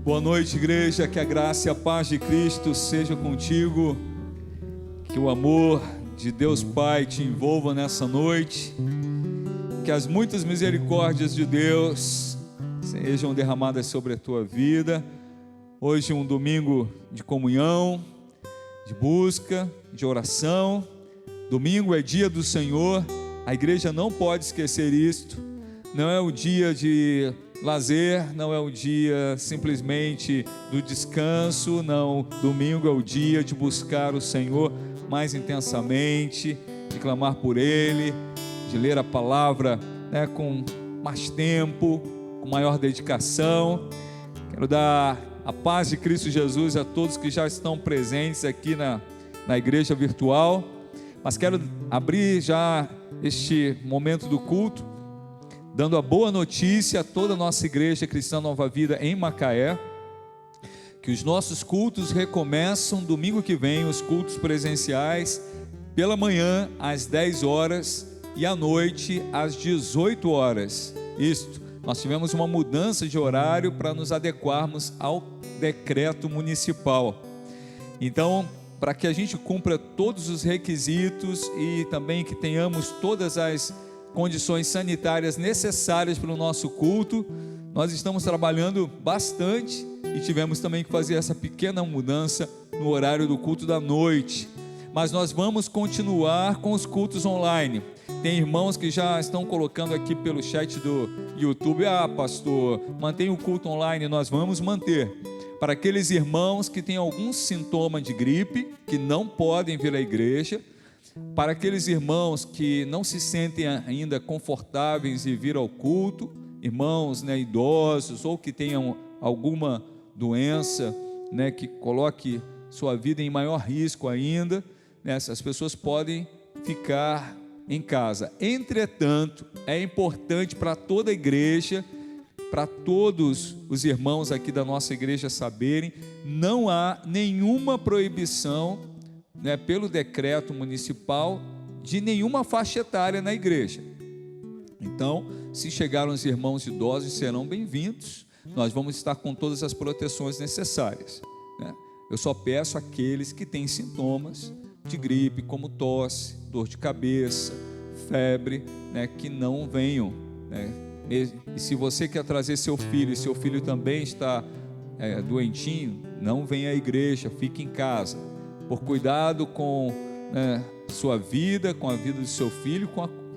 Boa noite, igreja, que a graça e a paz de Cristo seja contigo, que o amor de Deus Pai te envolva nessa noite, que as muitas misericórdias de Deus sejam derramadas sobre a tua vida. Hoje um domingo de comunhão, de busca, de oração. Domingo é dia do Senhor, a igreja não pode esquecer isto. Não é o dia de lazer, não é o dia simplesmente do descanso, não. Domingo é o dia de buscar o Senhor mais intensamente, de clamar por Ele, de ler a palavra, com mais tempo, com maior dedicação. Quero dar a paz de Cristo Jesus a todos que já estão presentes aqui na igreja virtual, mas quero abrir já este momento do culto dando a boa notícia a toda a nossa igreja cristã Nova Vida em Macaé, que os nossos cultos recomeçam domingo que vem, os cultos presenciais, pela manhã às 10 horas e à noite às 18 horas. Nós tivemos uma mudança de horário para nos adequarmos ao decreto municipal. Então, para que a gente cumpra todos os requisitos e também que tenhamos todas as condições sanitárias necessárias para o nosso culto, nós estamos trabalhando bastante e tivemos também que fazer essa pequena mudança no horário do culto da noite, mas nós vamos continuar com os cultos online. Tem irmãos que já estão colocando aqui pelo chat do YouTube: pastor, mantém o culto online. Nós vamos manter. Para aqueles irmãos que têm algum sintoma de gripe, que não podem vir à igreja, para aqueles irmãos que não se sentem ainda confortáveis em vir ao culto, irmãos idosos ou que tenham alguma doença que coloque sua vida em maior risco ainda, essas pessoas podem ficar em casa. Entretanto, é importante para toda a igreja, para todos os irmãos aqui da nossa igreja saberem, não há nenhuma proibição pelo decreto municipal de nenhuma faixa etária na igreja. Então, se chegaram os irmãos idosos, serão bem-vindos. Nós vamos estar com todas as proteções necessárias. Eu só peço àqueles que têm sintomas de gripe, como tosse, dor de cabeça, febre, que não venham. E se você quer trazer seu filho, e seu filho também está doentinho, não venha à igreja, fique em casa, por cuidado com sua vida, com a vida do seu filho,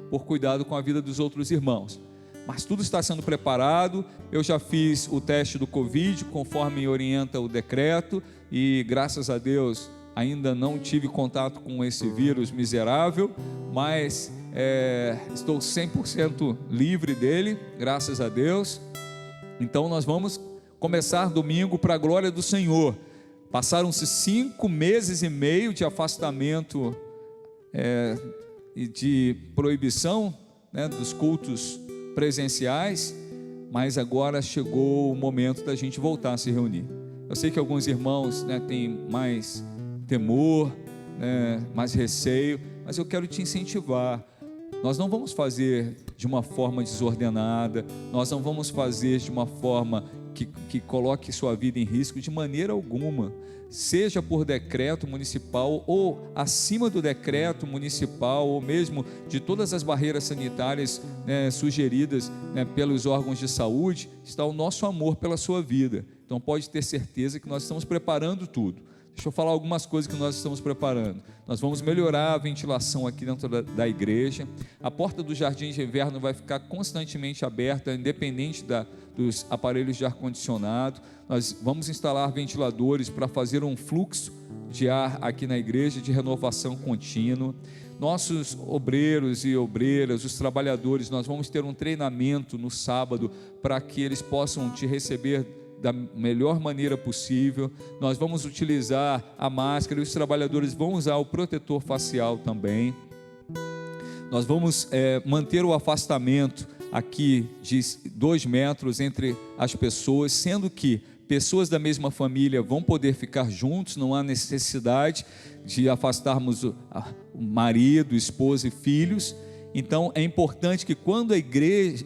por cuidado com a vida dos outros irmãos. Mas tudo está sendo preparado. Eu já fiz o teste do Covid, conforme orienta o decreto, e graças a Deus ainda não tive contato com esse vírus miserável, mas estou 100% livre dele, graças a Deus. Então nós vamos começar domingo para a glória do Senhor. Passaram-se 5 meses e meio de afastamento e de proibição dos cultos presenciais, mas agora chegou o momento da gente voltar a se reunir. Eu sei que alguns irmãos têm mais temor, mais receio, mas eu quero te incentivar. Nós não vamos fazer de uma forma desordenada, nós não vamos fazer de uma forma que coloque sua vida em risco de maneira alguma, seja por decreto municipal ou acima do decreto municipal, ou mesmo de todas as barreiras sanitárias sugeridas pelos órgãos de saúde, está o nosso amor pela sua vida. Então pode ter certeza que nós estamos preparando tudo. Deixa eu falar algumas coisas que nós estamos preparando. Nós vamos melhorar a ventilação aqui dentro da igreja. A porta do jardim de inverno vai ficar constantemente aberta, independente dos aparelhos de ar-condicionado. Nós vamos instalar ventiladores para fazer um fluxo de ar aqui na igreja, de renovação contínua. Nossos obreiros e obreiras, os trabalhadores, nós vamos ter um treinamento no sábado para que eles possam te receber da melhor maneira possível. Nós vamos utilizar a máscara e os trabalhadores vão usar o protetor facial também. Nós vamos manter o afastamento aqui de 2 metros entre as pessoas, sendo que pessoas da mesma família vão poder ficar juntos, não há necessidade de afastarmos o marido, esposa e filhos. Então é importante que quando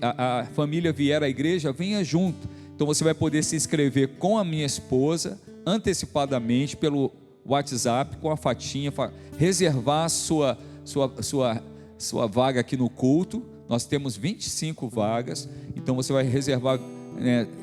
a família vier à igreja, venha junto, Então você vai poder se inscrever com a minha esposa antecipadamente pelo WhatsApp, com a fatinha, reservar a sua vaga aqui no culto. Nós temos 25 vagas, então você vai reservar,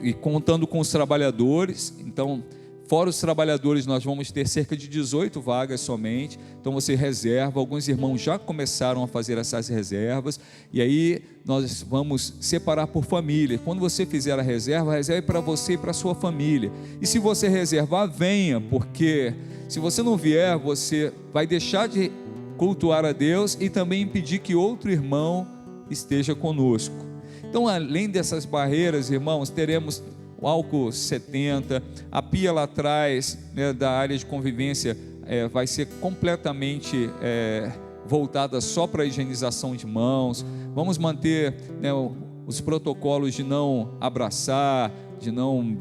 e contando com os trabalhadores. Então, fora os trabalhadores, nós vamos ter cerca de 18 vagas somente. Então você reserva. Alguns irmãos já começaram a fazer essas reservas, e aí nós vamos separar por família. Quando você fizer a reserva, reserve para você e para a sua família. E se você reservar, venha, porque se você não vier, você vai deixar de cultuar a Deus e também impedir que outro irmão esteja conosco. Então, além dessas barreiras, irmãos, teremos o álcool 70, a pia lá atrás, da área de convivência, vai ser completamente voltada só para a higienização de mãos. Vamos manter, os protocolos de não abraçar, de não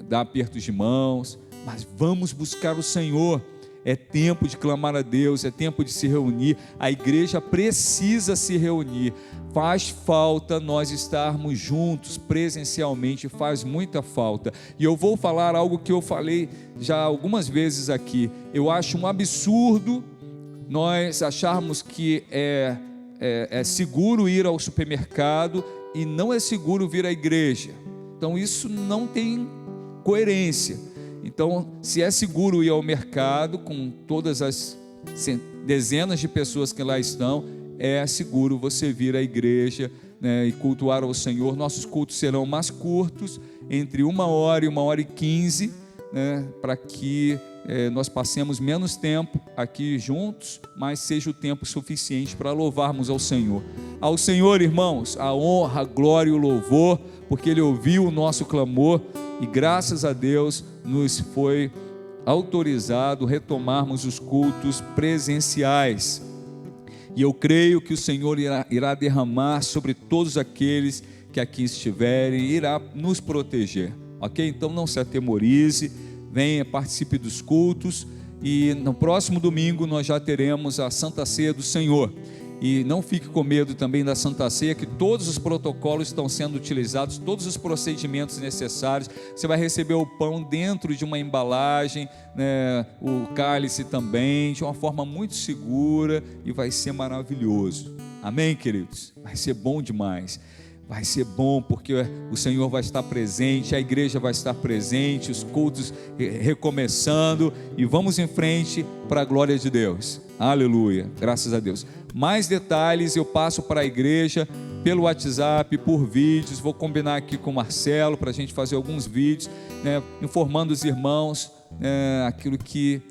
dar apertos de mãos, mas vamos buscar o Senhor. É tempo de clamar a Deus, é tempo de se reunir. A igreja precisa se reunir. Faz falta nós estarmos juntos presencialmente, faz muita falta. E eu vou falar algo que eu falei já algumas vezes aqui. Eu acho um absurdo nós acharmos que é seguro ir ao supermercado e não é seguro vir à igreja. Então isso não tem coerência. Então, se é seguro ir ao mercado com todas as dezenas de pessoas que lá estão, é seguro você vir à igreja, e cultuar ao Senhor. Nossos cultos serão mais curtos, entre 1h e 1h15, para que nós passemos menos tempo aqui juntos, mas seja o tempo suficiente para louvarmos ao Senhor. Ao Senhor, irmãos, a honra, a glória e o louvor, porque Ele ouviu o nosso clamor e graças a Deus nos foi autorizado retomarmos os cultos presenciais. E eu creio que o Senhor irá derramar sobre todos aqueles que aqui estiverem, irá nos proteger, ok? Então não se atemorize, venha, participe dos cultos, e no próximo domingo nós já teremos a Santa Ceia do Senhor. E não fique com medo também da Santa Ceia, que todos os protocolos estão sendo utilizados, todos os procedimentos necessários. Você vai receber o pão dentro de uma embalagem, o cálice também, de uma forma muito segura, e vai ser maravilhoso. Amém, queridos? Vai ser bom demais. Vai ser bom porque o Senhor vai estar presente, a igreja vai estar presente, os cultos recomeçando, e vamos em frente para a glória de Deus. Aleluia, graças a Deus. Mais detalhes eu passo para a igreja pelo WhatsApp, por vídeos. Vou combinar aqui com o Marcelo para a gente fazer alguns vídeos, informando os irmãos aquilo que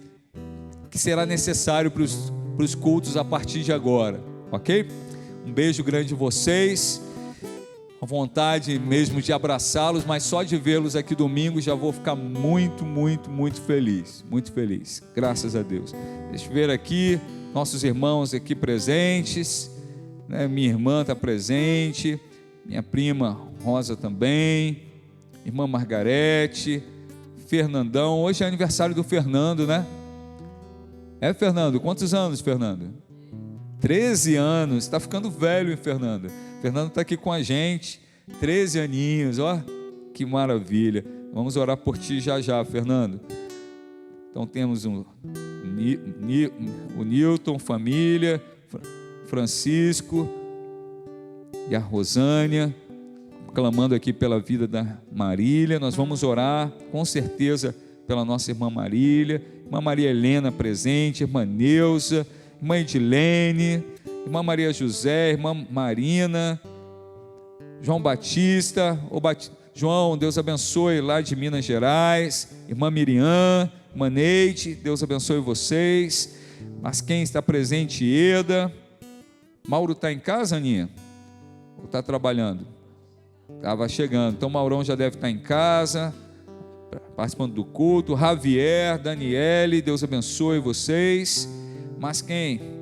será necessário para os cultos a partir de agora, ok? Um beijo grande em vocês. A vontade mesmo de abraçá-los, mas só de vê-los aqui domingo já vou ficar muito, muito, muito feliz, graças a Deus. Deixa eu ver aqui, nossos irmãos aqui presentes, minha irmã está presente, minha prima Rosa também, irmã Margarete, Fernandão. Hoje é aniversário do Fernando, né? Fernando, quantos anos, Fernando? 13 anos, está ficando velho, hein, Fernando? Fernando está aqui com a gente, 13 aninhos, ó, que maravilha. Vamos orar por ti já, Fernando. Então temos o Newton, família, Francisco e a Rosânia, clamando aqui pela vida da Marília. Nós vamos orar, com certeza, pela nossa irmã Marília, irmã Maria Helena presente, irmã Neuza, irmã Edilene, irmã Maria José, irmã Marina, João Batista, João, Deus abençoe, lá de Minas Gerais, irmã Miriam, irmã Neide, Deus abençoe vocês. Mas quem está presente, Eda. Mauro está em casa, Aninha? Ou está trabalhando? Estava chegando, então Maurão já deve estar em casa, participando do culto. Javier, Daniele, Deus abençoe vocês. Mas quem?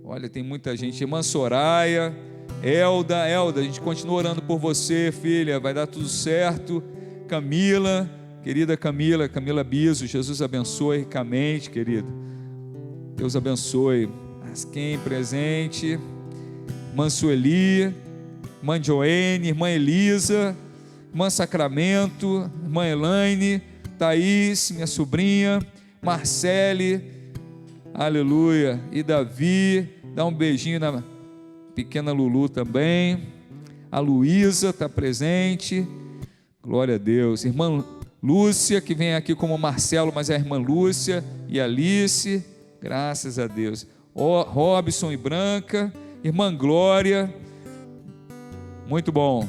Olha, tem muita gente. Irmã Soraya, Elda, a gente continua orando por você, filha, vai dar tudo certo. Camila, querida Camila Biso, Jesus abençoe ricamente, querida. Deus abençoe. Mas quem presente? Irmã Sueli, irmã Joene, irmã Elisa, irmã Sacramento, irmã Elaine, Thaís, minha sobrinha, Marcele, aleluia, e Davi, dá um beijinho na pequena Lulu também, a Luísa está presente, glória a Deus, irmã Lúcia, que vem aqui como Marcelo, mas é a irmã Lúcia, e Alice, graças a Deus, Robson e Branca, irmã Glória, muito bom,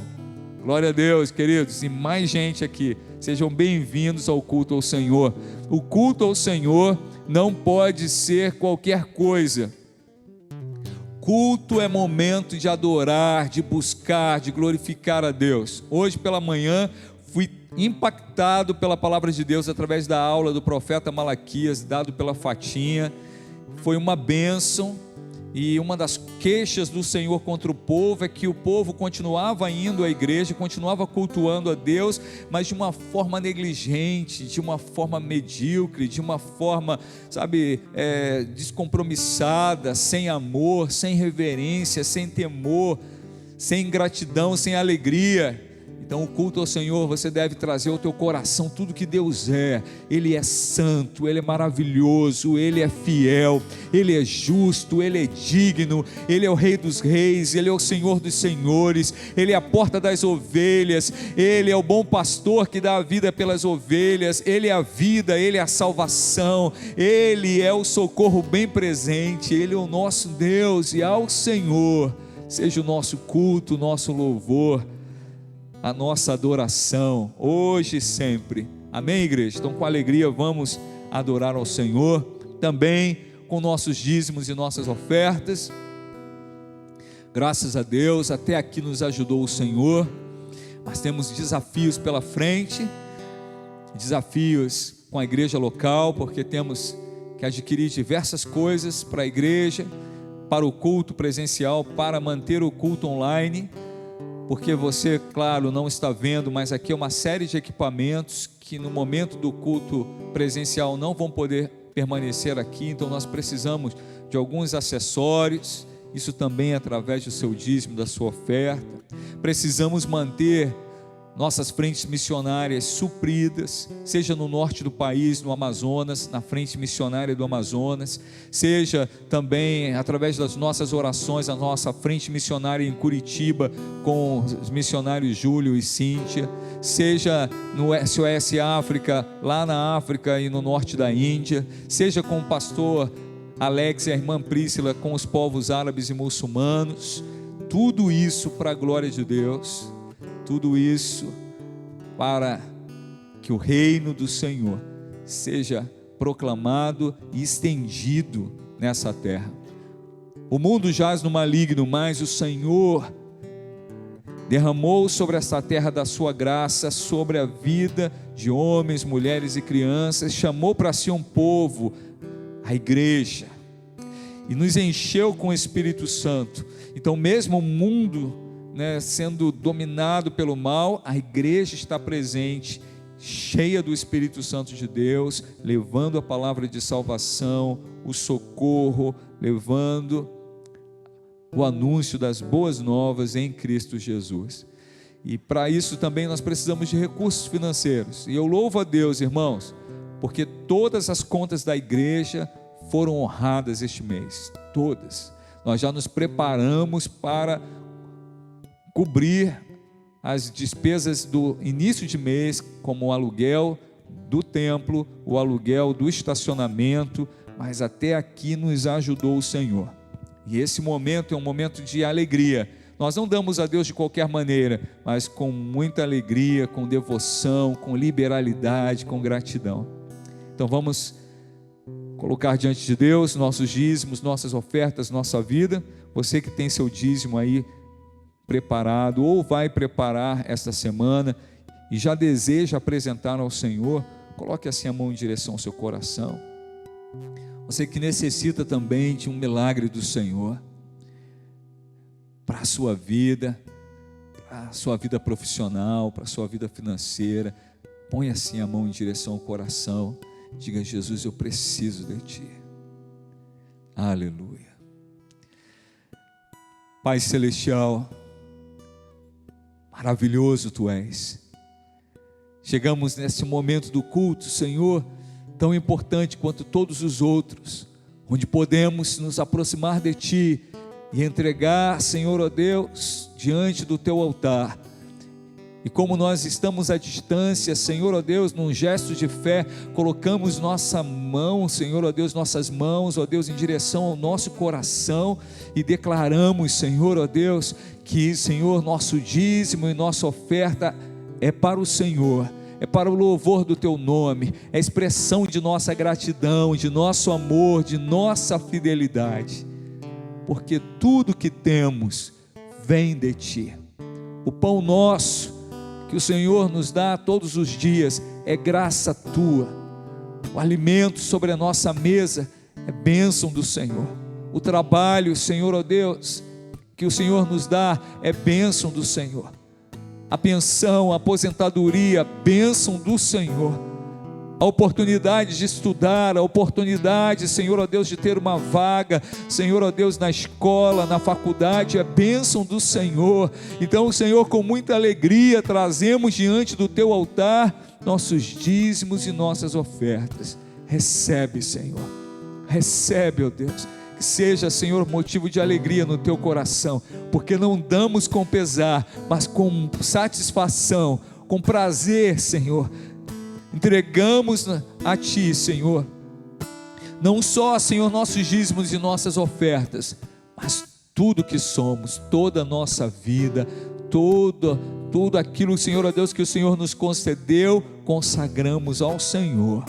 glória a Deus, queridos, e mais gente aqui, sejam bem-vindos ao culto ao Senhor. O culto ao Senhor não pode ser qualquer coisa. Culto é momento de adorar, de buscar, de glorificar a Deus. Hoje pela manhã fui impactado pela palavra de Deus através da aula do profeta Malaquias, dado pela Fatinha. Foi uma bênção, e uma das queixas do Senhor contra o povo é que o povo continuava indo à igreja, continuava cultuando a Deus, mas de uma forma negligente, de uma forma medíocre, de uma forma, descompromissada, sem amor, sem reverência, sem temor, sem gratidão, sem alegria. Então o culto ao Senhor, você deve trazer ao teu coração tudo que Deus é. Ele é santo, Ele é maravilhoso, Ele é fiel, Ele é justo, Ele é digno, Ele é o Rei dos reis, Ele é o Senhor dos senhores, Ele é a porta das ovelhas, Ele é o bom pastor que dá a vida pelas ovelhas, Ele é a vida, Ele é a salvação, Ele é o socorro bem presente, Ele é o nosso Deus, e ao Senhor seja o nosso culto, o nosso louvor, a nossa adoração, hoje e sempre, amém, igreja? Então com alegria vamos adorar ao Senhor, também com nossos dízimos e nossas ofertas. Graças a Deus, até aqui nos ajudou o Senhor, mas temos desafios pela frente, desafios com a igreja local, porque temos que adquirir diversas coisas para a igreja, para o culto presencial, para manter o culto online, porque você, claro, não está vendo, mas aqui é uma série de equipamentos que no momento do culto presencial não vão poder permanecer aqui, então nós precisamos de alguns acessórios, isso também é através do seu dízimo, da sua oferta. Precisamos manter nossas frentes missionárias supridas, seja no norte do país, no Amazonas, na frente missionária do Amazonas, seja também através das nossas orações, a nossa frente missionária em Curitiba, com os missionários Júlio e Cíntia, seja no SOS África, lá na África e no norte da Índia, seja com o pastor Alex e a irmã Príscila, com os povos árabes e muçulmanos, tudo isso para a glória de Deus, tudo isso para que o reino do Senhor seja proclamado e estendido nessa terra. O mundo jaz no maligno, mas o Senhor derramou sobre esta terra da sua graça, sobre a vida de homens, mulheres e crianças, chamou para si um povo, a igreja, e nos encheu com o Espírito Santo. Então mesmo o mundo, sendo dominado pelo mal, a igreja está presente, cheia do Espírito Santo de Deus, levando a palavra de salvação, o socorro, levando o anúncio das boas novas em Cristo Jesus. E para isso também nós precisamos de recursos financeiros, e eu louvo a Deus, irmãos, porque todas as contas da igreja foram honradas este mês, todas. Nós já nos preparamos para cobrir as despesas do início de mês, como o aluguel do templo, o aluguel do estacionamento, mas até aqui nos ajudou o Senhor, e esse momento é um momento de alegria. Nós não damos a Deus de qualquer maneira, mas com muita alegria, com devoção, com liberalidade, com gratidão. Então vamos colocar diante de Deus nossos dízimos, nossas ofertas, nossa vida. Você que tem seu dízimo aí preparado ou vai preparar esta semana e já deseja apresentar ao Senhor, coloque assim a mão em direção ao seu coração. Você que necessita também de um milagre do Senhor para a sua vida, para a sua vida profissional, para a sua vida financeira, põe assim a mão em direção ao coração, diga: Jesus, eu preciso de Ti. Aleluia. Pai Celestial, maravilhoso Tu és, Chegamos nesse momento do culto, Senhor, tão importante quanto todos os outros, onde podemos nos aproximar de Ti e entregar, Senhor, ó Deus, diante do Teu altar. E como nós estamos à distância, Senhor, ó Deus, num gesto de fé, colocamos nossa mão, Senhor, ó Deus, nossas mãos, ó Deus, em direção ao nosso coração e declaramos, Senhor, ó Deus, que, Senhor, nosso dízimo e nossa oferta é para o Senhor, é para o louvor do Teu nome, é expressão de nossa gratidão, de nosso amor, de nossa fidelidade, porque tudo que temos vem de Ti. O pão nosso que o Senhor nos dá todos os dias é graça Tua. O alimento sobre a nossa mesa é bênção do Senhor. O trabalho, Senhor, ó Deus, que o Senhor nos dá é bênção do Senhor. A pensão, a aposentadoria, bênção do Senhor. A oportunidade de estudar, a oportunidade, Senhor, ó Deus, de ter uma vaga, Senhor, ó Deus, na escola, na faculdade, é bênção do Senhor. Então, Senhor, com muita alegria, trazemos diante do Teu altar nossos dízimos e nossas ofertas. Recebe, Senhor, recebe, ó Deus, que seja, Senhor, motivo de alegria no Teu coração, porque não damos com pesar, mas com satisfação, com prazer, Senhor. Entregamos a Ti, Senhor, não só, Senhor, nossos dízimos e nossas ofertas, mas tudo que somos, toda a nossa vida, tudo aquilo, Senhor, ó Deus, que o Senhor nos concedeu, consagramos ao Senhor.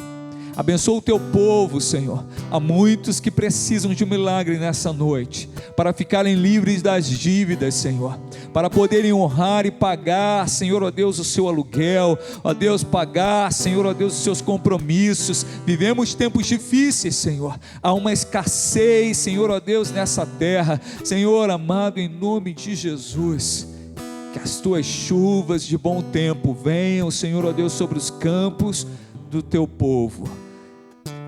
Abençoa o Teu povo, Senhor. Há muitos que precisam de um milagre nessa noite, para ficarem livres das dívidas, Senhor, para poderem honrar e pagar, Senhor, ó Deus, o seu aluguel, ó Deus, pagar, Senhor, ó Deus, os seus compromissos. Vivemos tempos difíceis, Senhor, há uma escassez, Senhor, ó Deus, nessa terra. Senhor amado, em nome de Jesus, que as Tuas chuvas de bom tempo venham, Senhor, ó Deus, sobre os campos do Teu povo.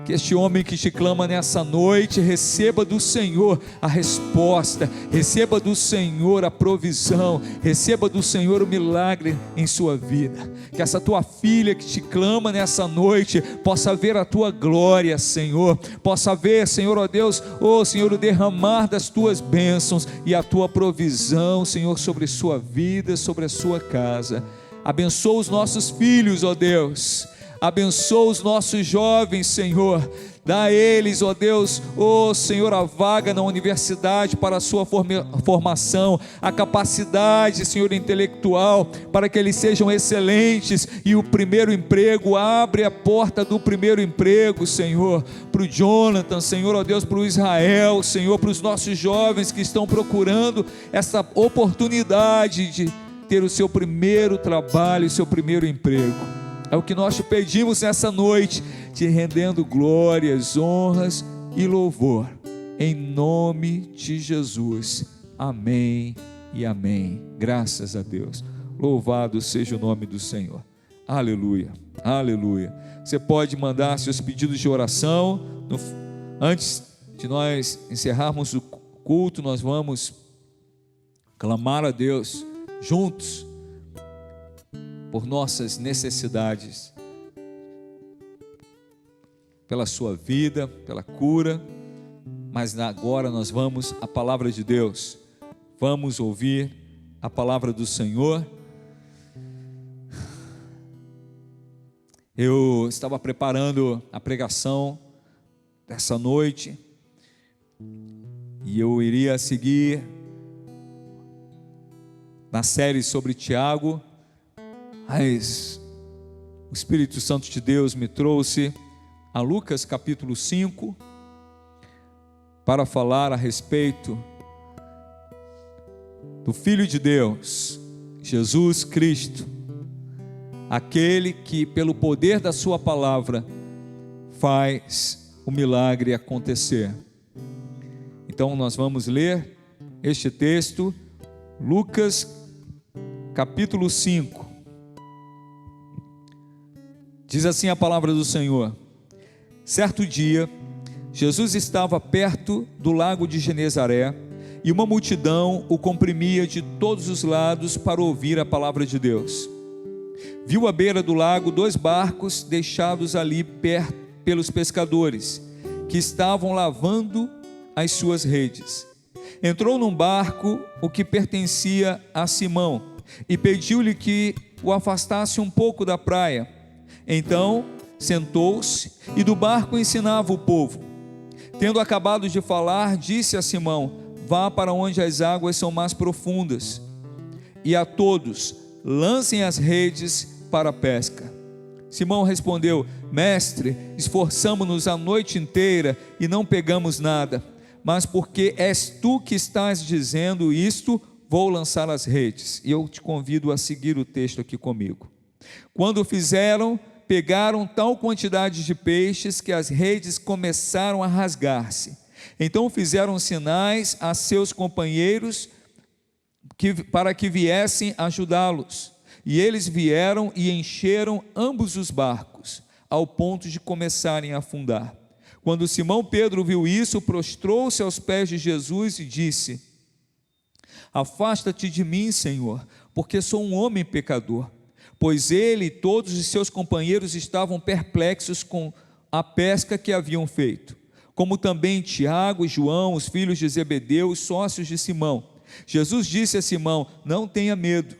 Que este homem que te clama nessa noite receba do Senhor a resposta, receba do Senhor a provisão, receba do Senhor o milagre em sua vida. Que essa tua filha que te clama nessa noite possa ver a Tua glória, Senhor, possa ver, Senhor, ó Deus, ó Senhor, o derramar das Tuas bênçãos e a Tua provisão, Senhor, sobre sua vida, sobre a sua casa. Abençoa os nossos filhos, ó Deus. Abençoa os nossos jovens, Senhor. Dá a eles, ó Deus, ó Senhor, a vaga na universidade para a sua formação, a capacidade, Senhor, intelectual, para que eles sejam excelentes. E o primeiro emprego, abre a porta do primeiro emprego, Senhor, para o Jonathan, Senhor, ó Deus, para o Israel, Senhor, para os nossos jovens que estão procurando essa oportunidade de ter o seu primeiro trabalho, o seu primeiro emprego. É o que nós te pedimos nessa noite, te rendendo glórias, honras e louvor, em nome de Jesus, amém e amém. Graças a Deus, louvado seja o nome do Senhor, aleluia, aleluia. Você pode mandar seus pedidos de oração. Antes de nós encerrarmos o culto, nós vamos clamar a Deus juntos por nossas necessidades, pela sua vida, pela cura. Mas agora nós vamos à palavra de Deus, vamos ouvir a palavra do Senhor. Eu estava preparando a pregação dessa noite e eu iria seguir na série sobre Tiago, mas o Espírito Santo de Deus me trouxe a Lucas capítulo 5 para falar a respeito do Filho de Deus, Jesus Cristo, aquele que pelo poder da sua palavra faz o milagre acontecer. Então nós vamos ler este texto, Lucas capítulo 5. Diz assim a palavra do Senhor: certo dia, Jesus estava perto do lago de Genezaré, e uma multidão o comprimia de todos os lados para ouvir a palavra de Deus. viu à beira do lago 2 barcos deixados ali perto pelos pescadores, que estavam lavando as suas redes. Entrou num barco, o que pertencia a Simão, e pediu-lhe que o afastasse um pouco da praia. Então sentou-se e do barco ensinava o povo. Tendo acabado de falar, disse a Simão: vá para onde as águas são mais profundas, e a todos lancem as redes para a pesca. Simão respondeu: mestre, esforçamo-nos a noite inteira e não pegamos nada, mas porque és tu que estás dizendo isto, vou lançar as redes. E eu te convido a seguir o texto aqui comigo. Quando fizeram, pegaram tal quantidade de peixes que as redes começaram a rasgar-se. Então fizeram sinais a seus companheiros para que viessem ajudá-los. E eles vieram e encheram ambos os barcos, ao ponto de começarem a afundar. Quando Simão Pedro viu isso, prostrou-se aos pés de Jesus e disse: afasta-te de mim, Senhor, porque sou um homem pecador. Pois ele e todos os seus companheiros estavam perplexos com a pesca que haviam feito, como também Tiago e João, os filhos de Zebedeu, os sócios de Simão. Jesus disse a Simão: não tenha medo,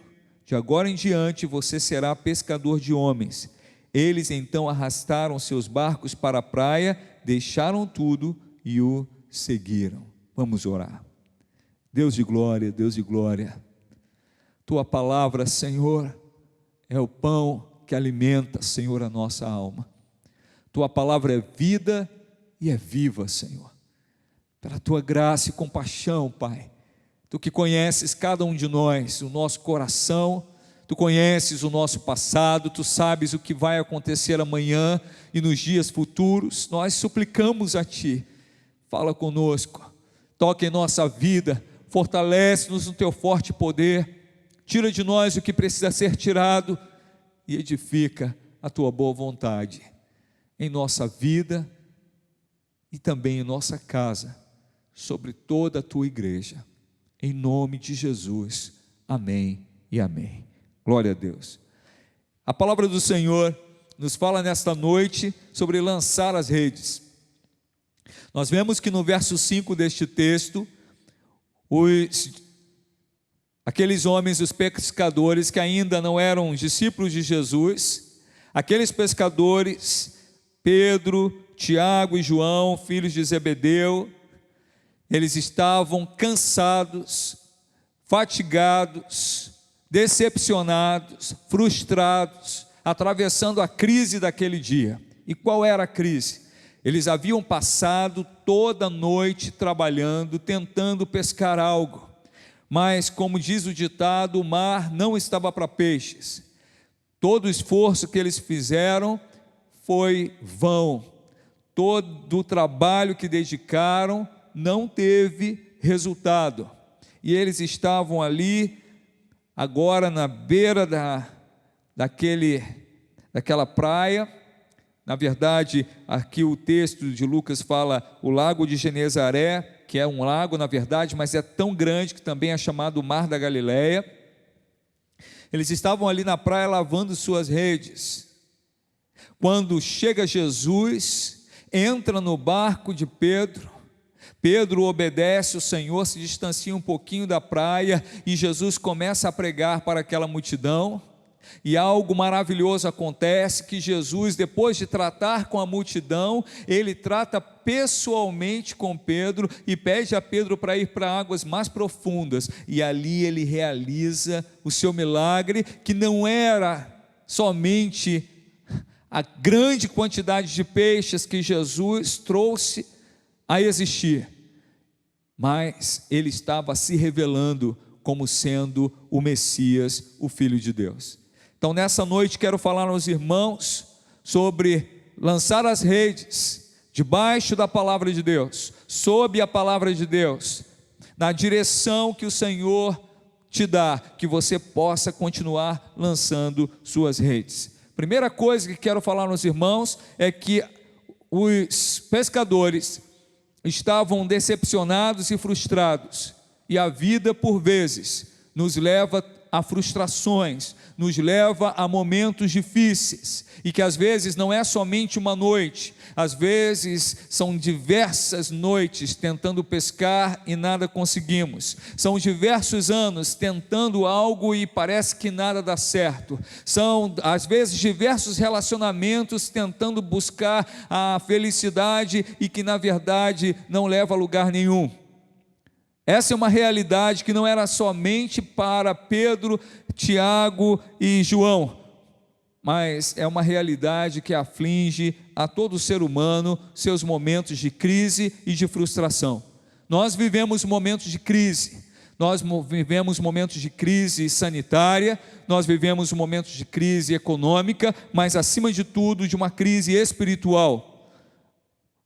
de agora em diante você será pescador de homens. Eles então arrastaram seus barcos para a praia, deixaram tudo e o seguiram. Vamos orar. Deus de glória, tua palavra, Senhor, é o pão que alimenta, Senhor, a nossa alma. Tua palavra é vida e é viva, Senhor. Pela tua graça e compaixão, Pai, tu que conheces cada um de nós, o nosso coração, tu conheces o nosso passado, tu sabes o que vai acontecer amanhã e nos dias futuros. Nós suplicamos a ti, fala conosco, toca em nossa vida, fortalece-nos no teu forte poder, tira de nós o que precisa ser tirado e edifica a tua boa vontade em nossa vida e também em nossa casa, sobre toda a tua igreja, em nome de Jesus, amém e amém. Glória a Deus. A palavra do Senhor nos fala nesta noite sobre lançar as redes. Nós vemos que no verso 5 deste texto, aqueles homens, os pescadores que ainda não eram discípulos de Jesus, aqueles pescadores, Pedro, Tiago e João, filhos de Zebedeu, eles estavam cansados, fatigados, decepcionados, frustrados, atravessando a crise daquele dia. E qual era a crise? Eles haviam passado toda a noite trabalhando, tentando pescar algo, mas como diz o ditado, o mar não estava para peixes. Todo o esforço que eles fizeram foi vão, todo o trabalho que dedicaram não teve resultado, e eles estavam ali, agora na beira daquela praia. Na verdade, aqui o texto de Lucas fala o lago de Genezaré, que é um lago na verdade, mas é tão grande que também é chamado Mar da Galileia. Eles estavam ali na praia lavando suas redes, quando chega Jesus, entra no barco de Pedro, Pedro obedece o Senhor, se distancia um pouquinho da praia, e Jesus começa a pregar para aquela multidão. E algo maravilhoso acontece, que Jesus, depois de tratar com a multidão, ele trata pessoalmente com Pedro e pede a Pedro para ir para águas mais profundas, e ali ele realiza o seu milagre, que não era somente a grande quantidade de peixes que Jesus trouxe a existir, mas ele estava se revelando como sendo o Messias, o Filho de Deus. Então nessa noite quero falar aos irmãos sobre lançar as redes debaixo da palavra de Deus, sob a palavra de Deus, na direção que o Senhor te dá, que você possa continuar lançando suas redes. Primeira coisa que quero falar aos irmãos é que os pescadores estavam decepcionados e frustrados, e a vida por vezes nos leva a frustrações, nos leva a momentos difíceis, e que às vezes não é somente uma noite, às vezes são diversas noites tentando pescar e nada conseguimos, são diversos anos tentando algo e parece que nada dá certo, são às vezes diversos relacionamentos tentando buscar a felicidade e que na verdade não leva a lugar nenhum. Essa é uma realidade que não era somente para Pedro, Tiago e João, mas é uma realidade que aflige a todo ser humano, seus momentos de crise e de frustração. Nós vivemos momentos de crise, nós vivemos momentos de crise sanitária, nós vivemos momentos de crise econômica, mas acima de tudo de uma crise espiritual.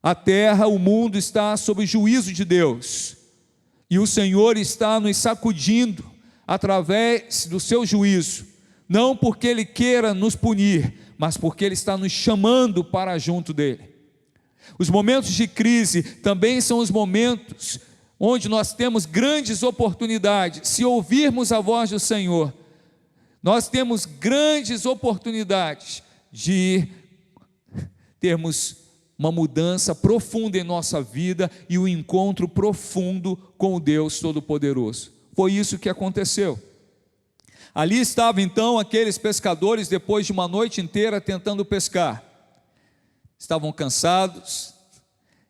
A terra, o mundo está sob o juízo de Deus, e o Senhor está nos sacudindo através do seu juízo, não porque Ele queira nos punir, mas porque Ele está nos chamando para junto dEle. Os momentos de crise também são os momentos onde nós temos grandes oportunidades. Se ouvirmos a voz do Senhor, nós temos grandes oportunidades de termos uma mudança profunda em nossa vida e um encontro profundo com o Deus Todo-Poderoso. Foi isso que aconteceu. Ali estavam então aqueles pescadores, depois de uma noite inteira tentando pescar. Estavam cansados,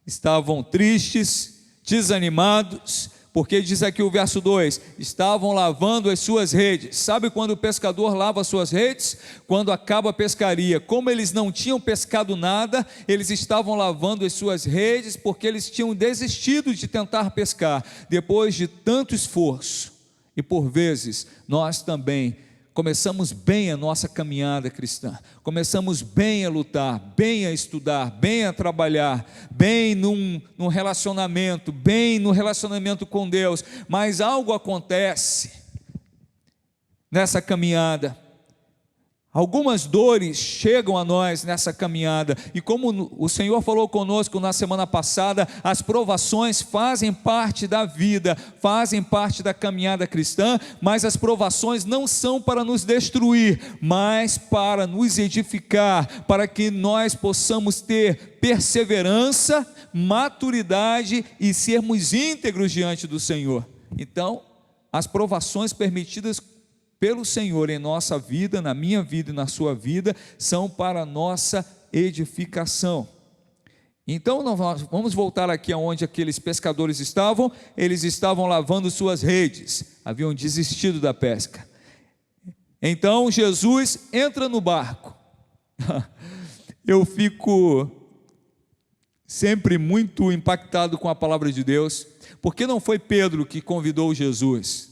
estavam tristes, desanimados, porque diz aqui o verso 2, estavam lavando as suas redes. Sabe quando o pescador lava as suas redes? Quando acaba a pescaria. Como eles não tinham pescado nada, eles estavam lavando as suas redes, porque eles tinham desistido de tentar pescar, depois de tanto esforço. E por vezes, nós também começamos bem a nossa caminhada cristã, começamos bem a lutar, bem a estudar, bem a trabalhar, bem num relacionamento, bem no relacionamento com Deus, mas algo acontece nessa caminhada. Algumas dores chegam a nós nessa caminhada, e como o Senhor falou conosco na semana passada, as provações fazem parte da vida, fazem parte da caminhada cristã, mas as provações não são para nos destruir, mas para nos edificar, para que nós possamos ter perseverança, maturidade e sermos íntegros diante do Senhor. Então, as provações permitidas pelo Senhor em nossa vida, na minha vida e na sua vida, são para a nossa edificação. Então nós vamos voltar aqui aonde aqueles pescadores estavam. Eles estavam lavando suas redes, haviam desistido da pesca. Então Jesus entra no barco. Eu fico sempre muito impactado com a palavra de Deus, porque não foi Pedro que convidou Jesus,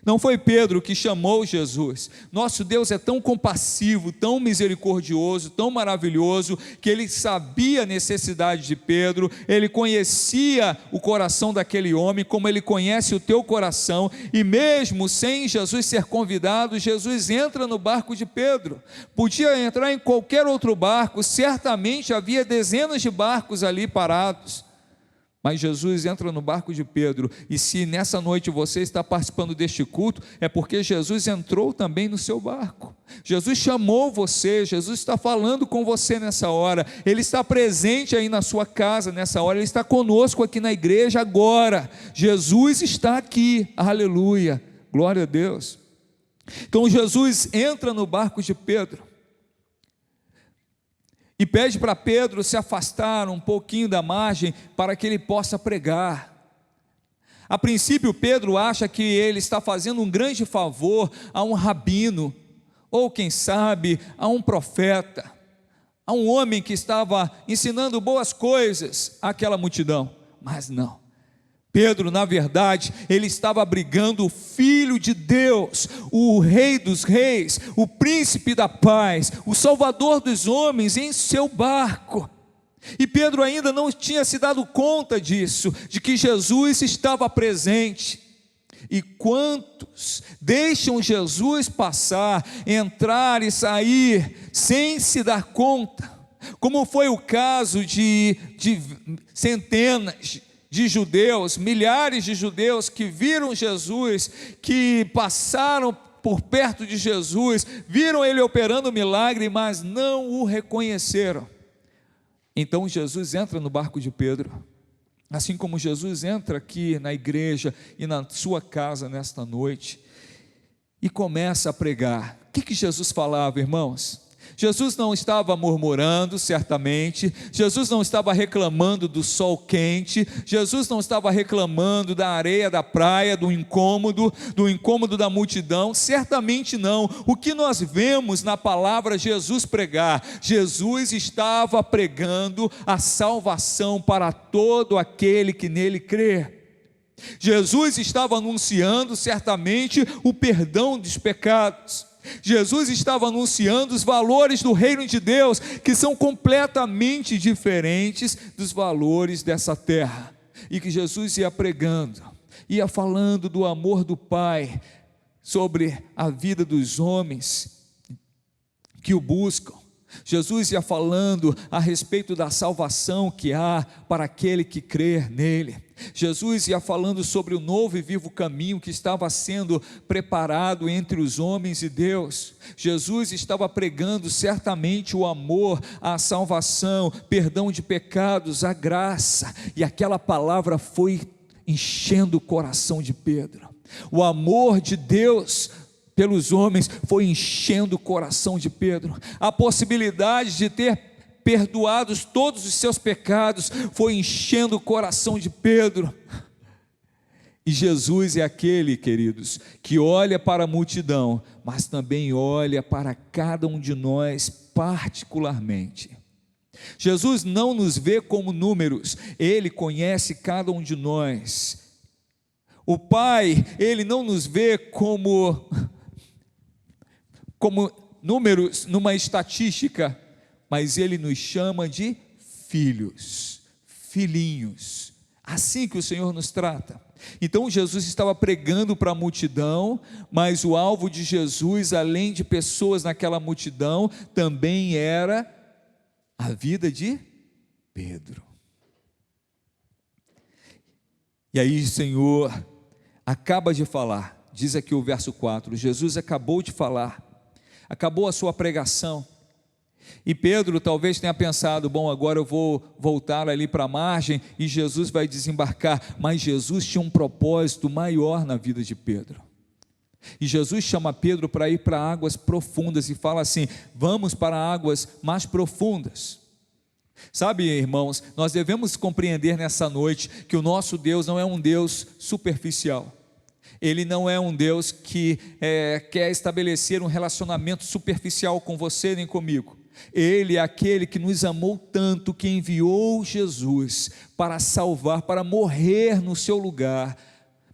não foi Pedro que chamou Jesus. Nosso Deus é tão compassivo, tão misericordioso, tão maravilhoso, que Ele sabia a necessidade de Pedro, Ele conhecia o coração daquele homem, como Ele conhece o teu coração, e mesmo sem Jesus ser convidado, Jesus entra no barco de Pedro. Podia entrar em qualquer outro barco, certamente havia dezenas de barcos ali parados, mas Jesus entra no barco de Pedro. E se nessa noite você está participando deste culto, é porque Jesus entrou também no seu barco. Jesus chamou você, Jesus está falando com você nessa hora, Ele está presente aí na sua casa nessa hora, Ele está conosco aqui na igreja agora. Jesus está aqui, aleluia, glória a Deus. Então Jesus entra no barco de Pedro e pede para Pedro se afastar um pouquinho da margem para que ele possa pregar. A princípio Pedro acha que ele está fazendo um grande favor a um rabino, ou quem sabe a um profeta, a um homem que estava ensinando boas coisas àquela multidão, mas não. Pedro, na verdade, ele estava abrigando o Filho de Deus, o Rei dos Reis, o Príncipe da Paz, o Salvador dos homens em seu barco. E Pedro ainda não tinha se dado conta disso, de que Jesus estava presente. E quantos deixam Jesus passar, entrar e sair, sem se dar conta, como foi o caso de centenas de judeus, milhares de judeus que viram Jesus, que passaram por perto de Jesus, viram ele operando o milagre, mas não o reconheceram. Então Jesus entra no barco de Pedro, assim como Jesus entra aqui na igreja e na sua casa nesta noite, e começa a pregar. O que Jesus falava, irmãos? Jesus não estava murmurando, certamente. Jesus não estava reclamando do sol quente. Jesus não estava reclamando da areia da praia, do incômodo da multidão. Certamente não. O que nós vemos na palavra Jesus pregar? Jesus estava pregando a salvação para todo aquele que nele crê. Jesus estava anunciando certamente o perdão dos pecados. Jesus estava anunciando os valores do reino de Deus, que são completamente diferentes dos valores dessa terra, e que Jesus ia pregando, ia falando do amor do Pai sobre a vida dos homens que o buscam. Jesus ia falando a respeito da salvação que há para aquele que crer nele. Jesus ia falando sobre o novo e vivo caminho que estava sendo preparado entre os homens e Deus. Jesus estava pregando certamente o amor, a salvação, perdão de pecados, a graça, e aquela palavra foi enchendo o coração de Pedro. O amor de Deus pelos homens foi enchendo o coração de Pedro. A possibilidade de ter perdoados todos os seus pecados foi enchendo o coração de Pedro. E Jesus é aquele, queridos, que olha para a multidão, mas também olha para cada um de nós particularmente. Jesus não nos vê como números, Ele conhece cada um de nós. O Pai, Ele não nos vê como números numa estatística, mas Ele nos chama de filhos, filhinhos, assim que o Senhor nos trata. Então Jesus estava pregando para a multidão, mas o alvo de Jesus, além de pessoas naquela multidão, também era a vida de Pedro. E aí o Senhor acaba de falar, diz aqui o verso 4, Jesus acabou de falar, acabou a sua pregação, e Pedro talvez tenha pensado, bom, agora eu vou voltar ali para a margem, e Jesus vai desembarcar, mas Jesus tinha um propósito maior na vida de Pedro, e Jesus chama Pedro para ir para águas profundas, e fala assim, vamos para águas mais profundas. Sabe, irmãos, nós devemos compreender nessa noite, que o nosso Deus não é um Deus superficial, Ele não é um Deus que quer estabelecer um relacionamento superficial com você nem comigo. Ele é aquele que nos amou tanto, que enviou Jesus para salvar, para morrer no seu lugar,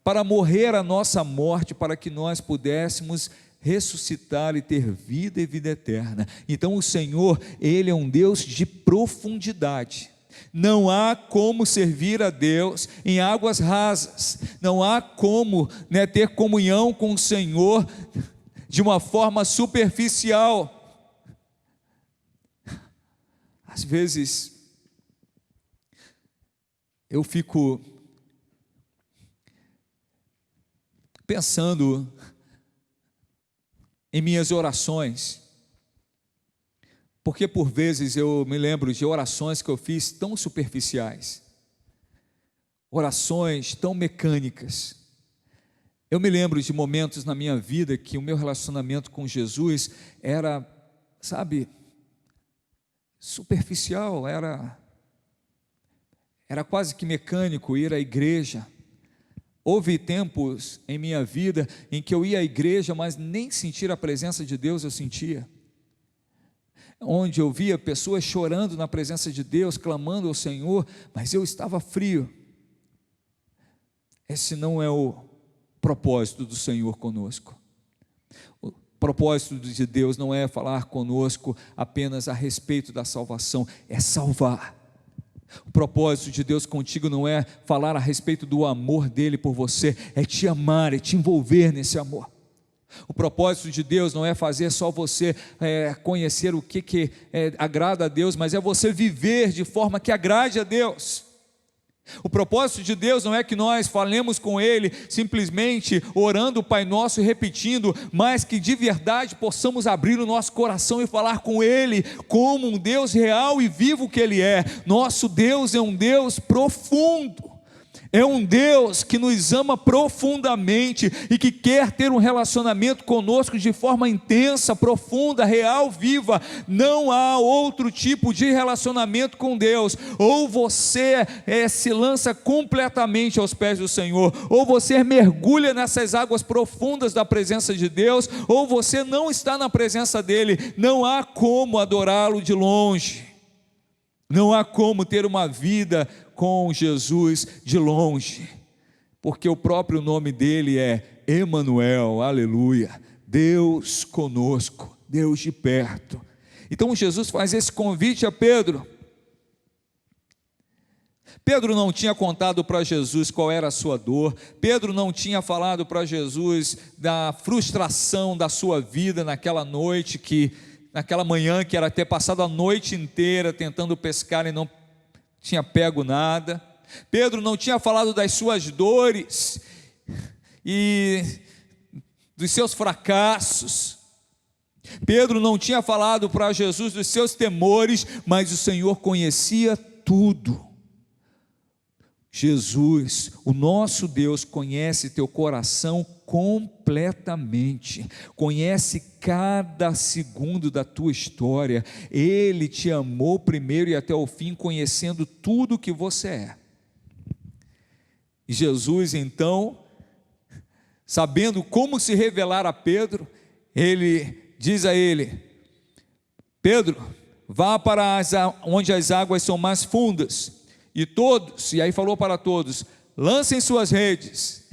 para morrer a nossa morte, para que nós pudéssemos ressuscitar e ter vida e vida eterna. Então o Senhor, Ele é um Deus de profundidade. Não há como servir a Deus em águas rasas, não há como ter comunhão com o Senhor de uma forma superficial. Às vezes eu fico pensando em minhas orações, porque por vezes eu me lembro de orações que eu fiz tão superficiais, orações tão mecânicas. Eu me lembro de momentos na minha vida que o meu relacionamento com Jesus era, superficial, era quase que mecânico, ir à igreja. Houve tempos em minha vida em que eu ia à igreja, mas nem sentir a presença de Deus eu sentia. Onde eu via pessoas chorando na presença de Deus, clamando ao Senhor, mas eu estava frio. Esse não é o propósito do Senhor conosco. O propósito de Deus não é falar conosco apenas a respeito da salvação, é salvar. O propósito de Deus contigo não é falar a respeito do amor dele por você, é te amar, é te envolver nesse amor. O propósito de Deus não é fazer só você conhecer o que agrada a Deus, mas é você viver de forma que agrade a Deus. O propósito de Deus não é que nós falemos com Ele simplesmente orando o Pai Nosso e repetindo, mas que de verdade possamos abrir o nosso coração e falar com Ele como um Deus real e vivo que Ele é. Nosso Deus é um Deus profundo. É um Deus que nos ama profundamente e que quer ter um relacionamento conosco de forma intensa, profunda, real, viva. Não há outro tipo de relacionamento com Deus. Ou você se lança completamente aos pés do Senhor, ou você mergulha nessas águas profundas da presença de Deus, ou você não está na presença dEle. Não há como adorá-lo de longe. Não há como ter uma vida com Jesus de longe, porque o próprio nome dele é Emanuel, aleluia, Deus conosco, Deus de perto. Então Jesus faz esse convite a Pedro. Pedro não tinha contado para Jesus qual era a sua dor, Pedro não tinha falado para Jesus da frustração da sua vida naquela noite, naquela manhã que era ter passado a noite inteira tentando pescar e não tinha pego nada. Pedro não tinha falado das suas dores e dos seus fracassos. Pedro não tinha falado para Jesus dos seus temores, mas o Senhor conhecia tudo. Jesus, o nosso Deus, conhece teu coração completamente, conhece cada segundo da tua história. Ele te amou primeiro e até o fim, conhecendo tudo que você é. E Jesus então, sabendo como se revelar a Pedro, ele diz a ele: Pedro, vá para onde as águas são mais fundas, e todos, e aí falou para todos, lancem suas redes.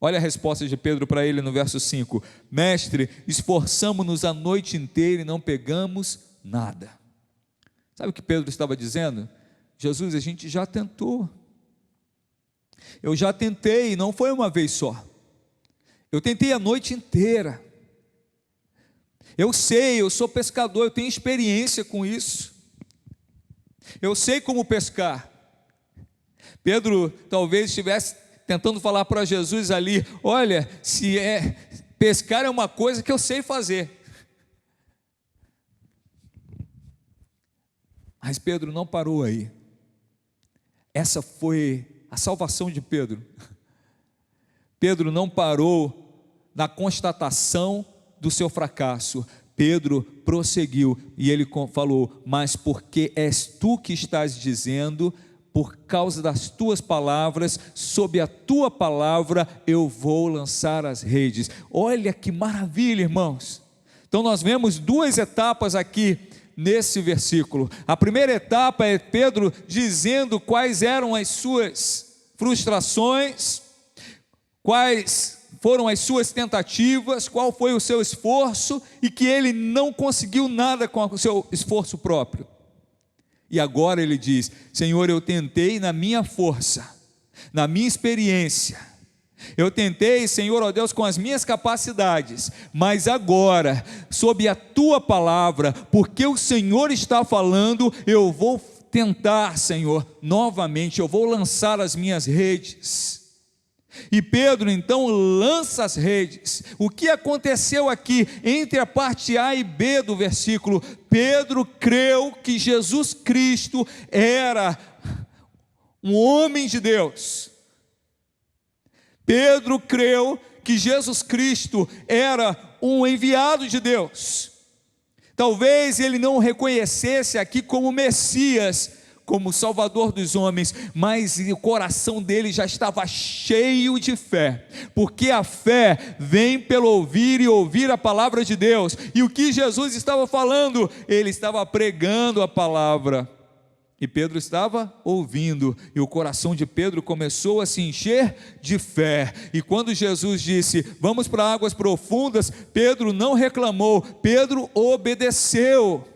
Olha a resposta de Pedro para ele no verso 5: Mestre, esforçamo-nos a noite inteira e não pegamos nada. Sabe o que Pedro estava dizendo? Jesus, a gente já tentou. Eu já tentei, não foi uma vez só. Eu tentei a noite inteira. Eu sei, eu sou pescador, eu tenho experiência com isso. Eu sei como pescar. Pedro talvez estivesse tentando falar para Jesus ali: olha, se pescar é uma coisa que eu sei fazer. Mas Pedro não parou aí. Essa foi a salvação de Pedro. Pedro não parou na constatação do seu fracasso. Pedro prosseguiu e ele falou: mas porque és tu que estás dizendo, por causa das tuas palavras, sob a tua palavra eu vou lançar as redes. Olha que maravilha, irmãos. Então nós vemos duas etapas aqui nesse versículo. A primeira etapa é Pedro dizendo quais eram as suas frustrações, quais foram as suas tentativas, qual foi o seu esforço, e que ele não conseguiu nada com o seu esforço próprio. E agora ele diz: Senhor, eu tentei na minha força, na minha experiência, eu tentei, Senhor, ó Deus, com as minhas capacidades, mas agora, sob a tua palavra, porque o Senhor está falando, eu vou tentar, Senhor, novamente, eu vou lançar as minhas redes. E Pedro então lança as redes. O que aconteceu aqui entre a parte A e B do versículo? Pedro creu que Jesus Cristo era um homem de Deus. Pedro creu que Jesus Cristo era um enviado de Deus. Talvez ele não o reconhecesse aqui como Messias, como Salvador dos homens, mas o coração dele já estava cheio de fé, porque a fé vem pelo ouvir e ouvir a palavra de Deus. E o que Jesus estava falando? Ele estava pregando a palavra, e Pedro estava ouvindo, e o coração de Pedro começou a se encher de fé. E quando Jesus disse: vamos para águas profundas, Pedro não reclamou, Pedro obedeceu.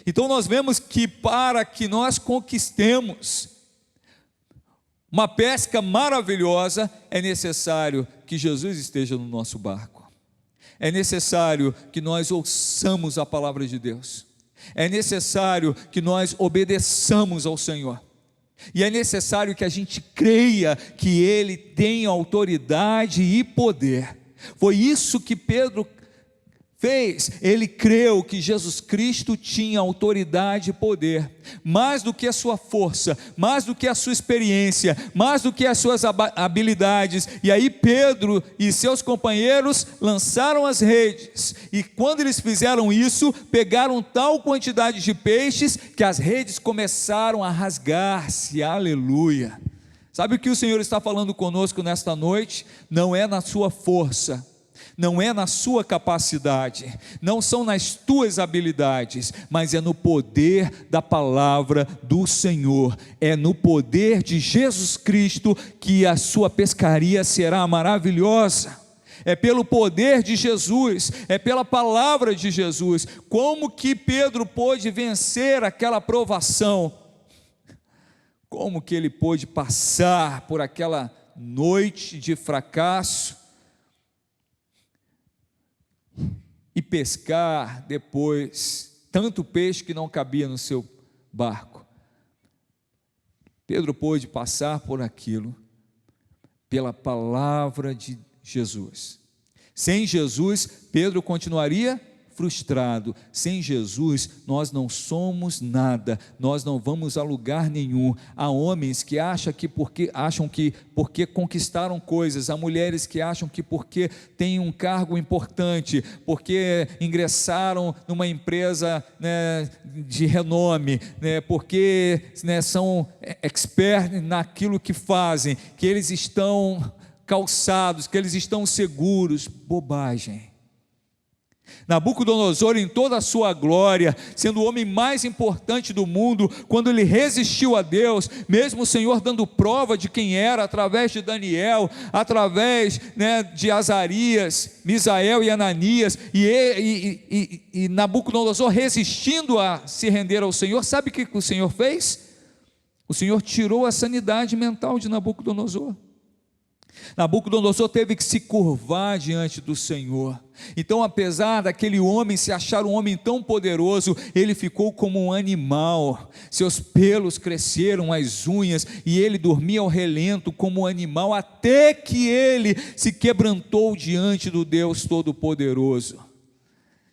Então nós vemos que para que nós conquistemos uma pesca maravilhosa, é necessário que Jesus esteja no nosso barco. É necessário que nós ouçamos a palavra de Deus. É necessário que nós obedeçamos ao Senhor. E é necessário que a gente creia que Ele tem autoridade e poder. Foi isso que Pedro fez. Ele creu que Jesus Cristo tinha autoridade e poder, mais do que a sua força, mais do que a sua experiência, mais do que as suas habilidades. E aí Pedro e seus companheiros lançaram as redes, e quando eles fizeram isso, pegaram tal quantidade de peixes, que as redes começaram a rasgar-se. Aleluia! Sabe o que o Senhor está falando conosco nesta noite? Não é na sua força, não é na sua capacidade, não são nas tuas habilidades, mas é no poder da palavra do Senhor, é no poder de Jesus Cristo que a sua pescaria será maravilhosa. É pelo poder de Jesus, é pela palavra de Jesus. Como que Pedro pôde vencer aquela provação? Como que ele pôde passar por aquela noite de fracasso e pescar depois tanto peixe que não cabia no seu barco? Pedro pôde passar por aquilo pela palavra de Jesus. Sem Jesus, Pedro continuaria frustrado. Sem Jesus, nós não somos nada, nós não vamos a lugar nenhum. Há homens que acham que porque conquistaram coisas, há mulheres que acham que porque têm um cargo importante, porque ingressaram numa empresa, né, de renome, né, porque, né, são experts naquilo que fazem, que eles estão calçados, que eles estão seguros. Bobagem. Nabucodonosor, em toda a sua glória, sendo o homem mais importante do mundo, quando ele resistiu a Deus, mesmo o Senhor dando prova de quem era, através de Daniel, através, né, de Azarias, Misael e Ananias, e Nabucodonosor resistindo a se render ao Senhor, sabe o que o Senhor fez? O Senhor tirou a sanidade mental de Nabucodonosor. Nabucodonosor teve que se curvar diante do Senhor. Então, apesar daquele homem se achar um homem tão poderoso, ele ficou como um animal. Seus pelos cresceram, as unhas, e ele dormia ao relento como um animal, até que ele se quebrantou diante do Deus Todo-Poderoso.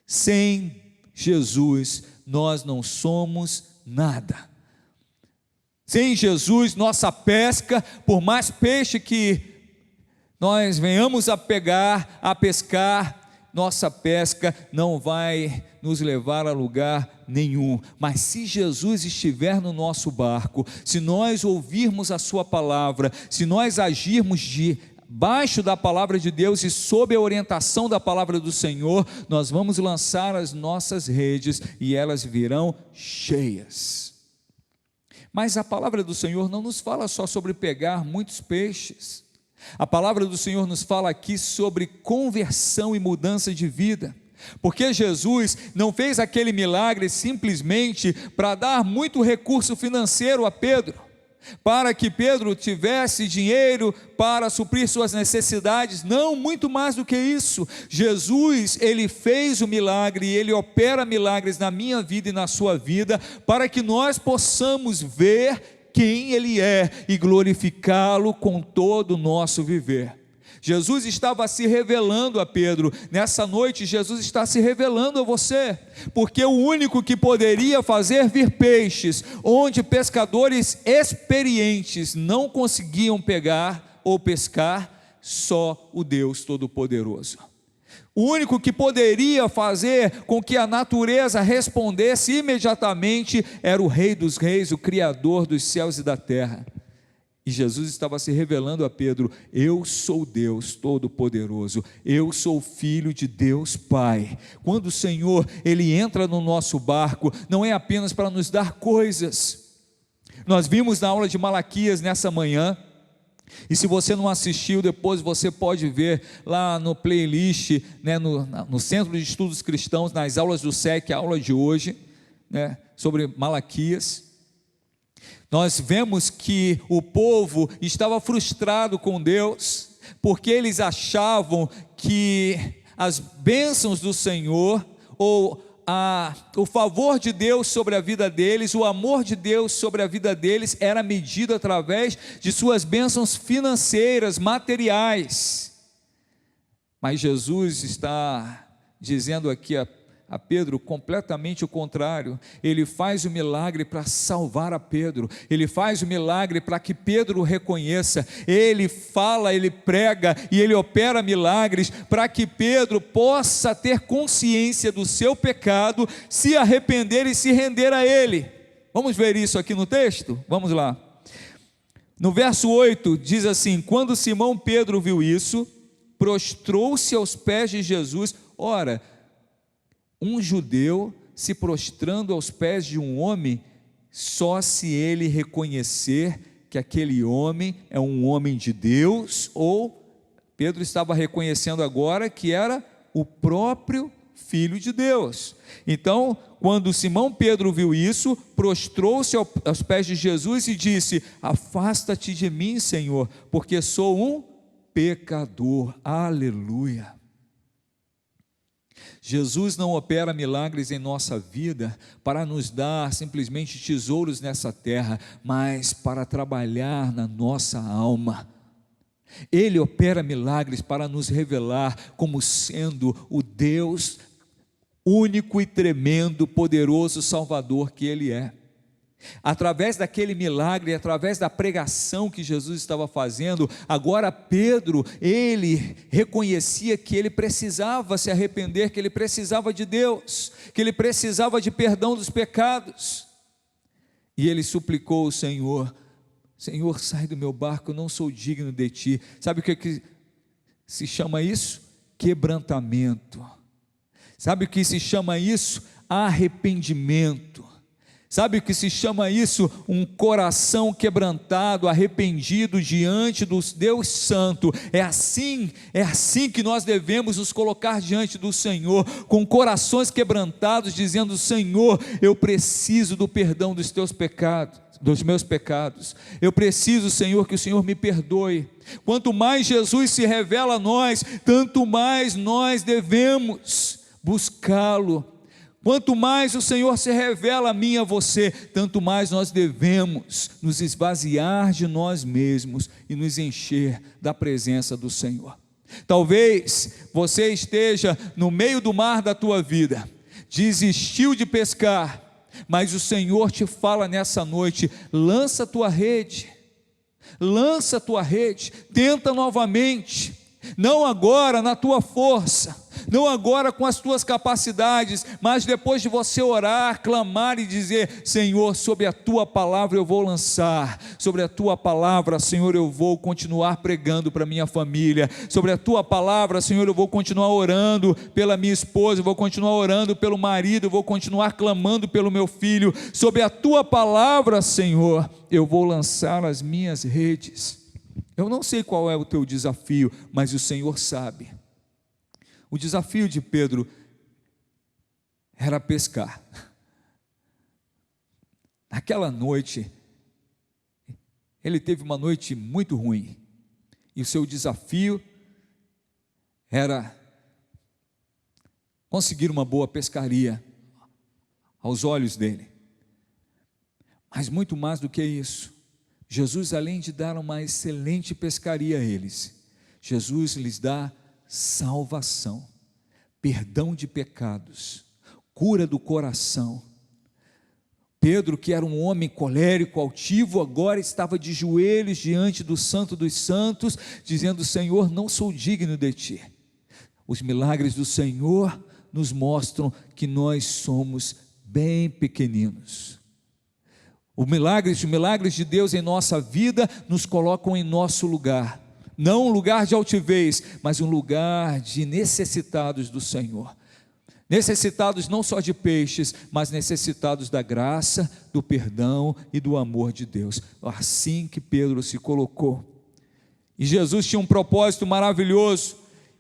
Sem Jesus, nós não somos nada. Sem Jesus, nossa pesca, por mais peixe que nós venhamos a pegar, a pescar, nossa pesca não vai nos levar a lugar nenhum. Mas se Jesus estiver no nosso barco, se nós ouvirmos a sua palavra, se nós agirmos debaixo da palavra de Deus e sob a orientação da palavra do Senhor, nós vamos lançar as nossas redes e elas virão cheias. Mas a palavra do Senhor não nos fala só sobre pegar muitos peixes. A palavra do Senhor nos fala aqui sobre conversão e mudança de vida, porque Jesus não fez aquele milagre simplesmente para dar muito recurso financeiro a Pedro, para que Pedro tivesse dinheiro para suprir suas necessidades. Não, muito mais do que isso. Jesus, ele fez o milagre e ele opera milagres na minha vida e na sua vida, para que nós possamos ver quem Ele é e glorificá-lo com todo o nosso viver. Jesus estava se revelando a Pedro. Nessa noite, Jesus está se revelando a você, porque o único que poderia fazer vir peixes onde pescadores experientes não conseguiam pegar ou pescar, só o Deus Todo-Poderoso. O único que poderia fazer com que a natureza respondesse imediatamente era o Rei dos Reis, o Criador dos céus e da terra. E Jesus estava se revelando a Pedro: eu sou Deus Todo-Poderoso, eu sou filho de Deus Pai. Quando o Senhor, Ele entra no nosso barco, não é apenas para nos dar coisas. Nós vimos na aula de Malaquias nessa manhã, e se você não assistiu, depois você pode ver lá no playlist, né, no Centro de Estudos Cristãos, nas aulas do SEC, a aula de hoje, né, sobre Malaquias. Nós vemos que o povo estava frustrado com Deus, porque eles achavam que as bênçãos do Senhor, ou o favor de Deus sobre a vida deles, o amor de Deus sobre a vida deles era medido através de suas bênçãos financeiras, materiais. Mas Jesus está dizendo aqui a Pedro completamente o contrário. Ele faz o milagre para salvar a Pedro, ele faz o milagre para que Pedro o reconheça, ele fala, ele prega e ele opera milagres para que Pedro possa ter consciência do seu pecado, se arrepender e se render a ele. Vamos ver isso aqui no texto? Vamos lá. No verso 8 diz assim: quando Simão Pedro viu isso, prostrou-se aos pés de Jesus. Ora, um judeu se prostrando aos pés de um homem, só se ele reconhecer que aquele homem é um homem de Deus, ou Pedro estava reconhecendo agora que era o próprio Filho de Deus. Então, quando Simão Pedro viu isso, prostrou-se aos pés de Jesus e disse: afasta-te de mim, Senhor, porque sou um pecador. Aleluia. Jesus não opera milagres em nossa vida para nos dar simplesmente tesouros nessa terra, mas para trabalhar na nossa alma. Ele opera milagres para nos revelar como sendo o Deus único e tremendo, poderoso Salvador que Ele é. Através daquele milagre, através da pregação que Jesus estava fazendo, agora Pedro, ele reconhecia que ele precisava se arrepender, que ele precisava de Deus, que ele precisava de perdão dos pecados, e ele suplicou ao Senhor: Senhor, sai do meu barco, eu não sou digno de Ti. Sabe o que se chama isso? Quebrantamento. Sabe o que se chama isso? Arrependimento. Sabe o que se chama isso? Um coração quebrantado, arrependido diante do Deus Santo. É assim que nós devemos nos colocar diante do Senhor, com corações quebrantados, dizendo: Senhor, eu preciso do perdão dos teus pecados, dos meus pecados. Eu preciso, Senhor, que o Senhor me perdoe. Quanto mais Jesus se revela a nós, tanto mais nós devemos buscá-lo. Quanto mais o Senhor se revela a mim e a você, tanto mais nós devemos nos esvaziar de nós mesmos e nos encher da presença do Senhor. Talvez você esteja no meio do mar da tua vida, desistiu de pescar, mas o Senhor te fala nessa noite: lança a tua rede, tenta novamente, não agora na tua força, não agora com as tuas capacidades, mas depois de você orar, clamar e dizer: Senhor, sobre a tua palavra eu vou lançar, sobre a tua palavra, Senhor, eu vou continuar pregando para minha família, sobre a tua palavra, Senhor, eu vou continuar orando pela minha esposa, eu vou continuar orando pelo marido, eu vou continuar clamando pelo meu filho, sobre a tua palavra, Senhor, eu vou lançar as minhas redes. Eu não sei qual é o teu desafio, mas o Senhor sabe. O desafio de Pedro era pescar. Naquela noite, ele teve uma noite muito ruim, e o seu desafio era conseguir uma boa pescaria aos olhos dele. Mas muito mais do que isso, Jesus, além de dar uma excelente pescaria a eles, Jesus lhes dá salvação, perdão de pecados, cura do coração. Pedro, que era um homem colérico, altivo, agora estava de joelhos diante do Santo dos Santos, dizendo: Senhor, não sou digno de Ti. Os milagres do Senhor nos mostram que nós somos bem pequeninos. Os milagres de Deus em nossa vida nos colocam em nosso lugar, não um lugar de altivez, mas um lugar de necessitados do Senhor, necessitados não só de peixes, mas necessitados da graça, do perdão e do amor de Deus. Assim que Pedro se colocou, e Jesus tinha um propósito maravilhoso,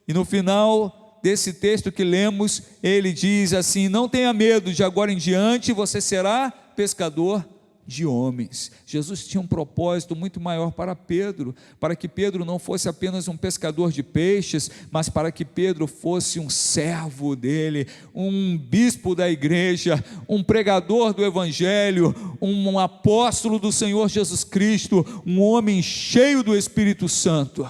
e no final desse texto que lemos, ele diz assim: não tenha medo, de agora em diante você será pescador de homens. Jesus tinha um propósito muito maior para Pedro, para que Pedro não fosse apenas um pescador de peixes, mas para que Pedro fosse um servo dele, um bispo da igreja, um pregador do evangelho, um apóstolo do Senhor Jesus Cristo, um homem cheio do Espírito Santo.